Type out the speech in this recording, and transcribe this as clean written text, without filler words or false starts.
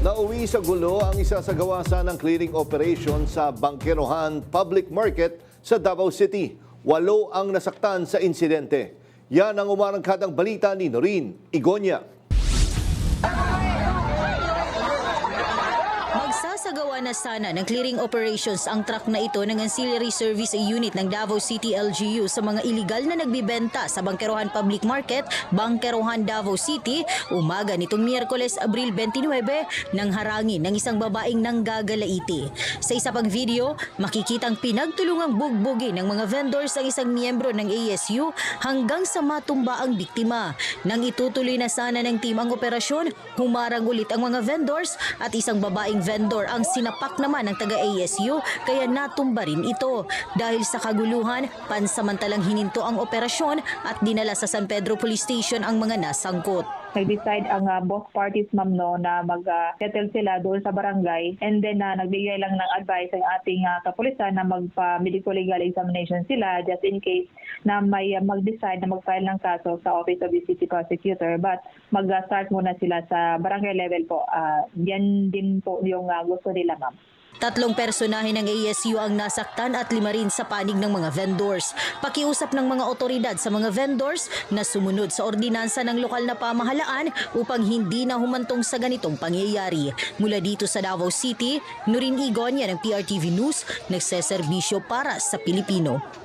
Nauwi sa gulo ang isa sa gawasan ng clearing operation sa Bangkerohan Public Market sa Davao City. 8 ang nasaktan sa insidente. Yan ang umarangkadang balita ni Noreen Igonia. Magsasagawa na sana ng clearing operations ang truck na ito ng Ancillary Service Unit ng Davao City LGU sa mga iligal na nagbibenta sa Bangkerohan Public Market, Bangkerohan, Davao City, umaga nitong Miyerkules, Abril 29, nang harangin ng isang babaeng nanggagalaiti. Sa isa pang video, makikitang pinagtulungang bugbugin ng mga vendors ang isang miyembro ng ASU hanggang sa matumba ang biktima. Nang itutuloy na sana ng team ang operasyon, humarang ulit ang mga vendors at isang babaeng vendor ang sinapak naman ng taga-ASU kaya natumba rin ito. Dahil sa kaguluhan, pansamantalang hininto ang operasyon at dinala sa San Pedro Police Station ang mga nasangkot. Nag-decide ang both parties, ma'am, no, na mag-settle sila doon sa barangay, and then nagbigay lang ng advice ang ating kapulisan na magpa-medical legal examination sila just in case na may mag-decide na mag-file ng kaso sa Office of the City Prosecutor, but mag-start muna sila sa barangay level po. Yan din po yung gusto nila, ma'am. 3 personahe ng ASU ang nasaktan at 5 rin sa panig ng mga vendors. Pakiusap ng mga otoridad sa mga vendors na sumunod sa ordinansa ng lokal na pamahalaan upang hindi na humantong sa ganitong pangyayari. Mula dito sa Davao City, Noreen Igonia ng PRTV News, nagseserbisyo para sa Pilipino.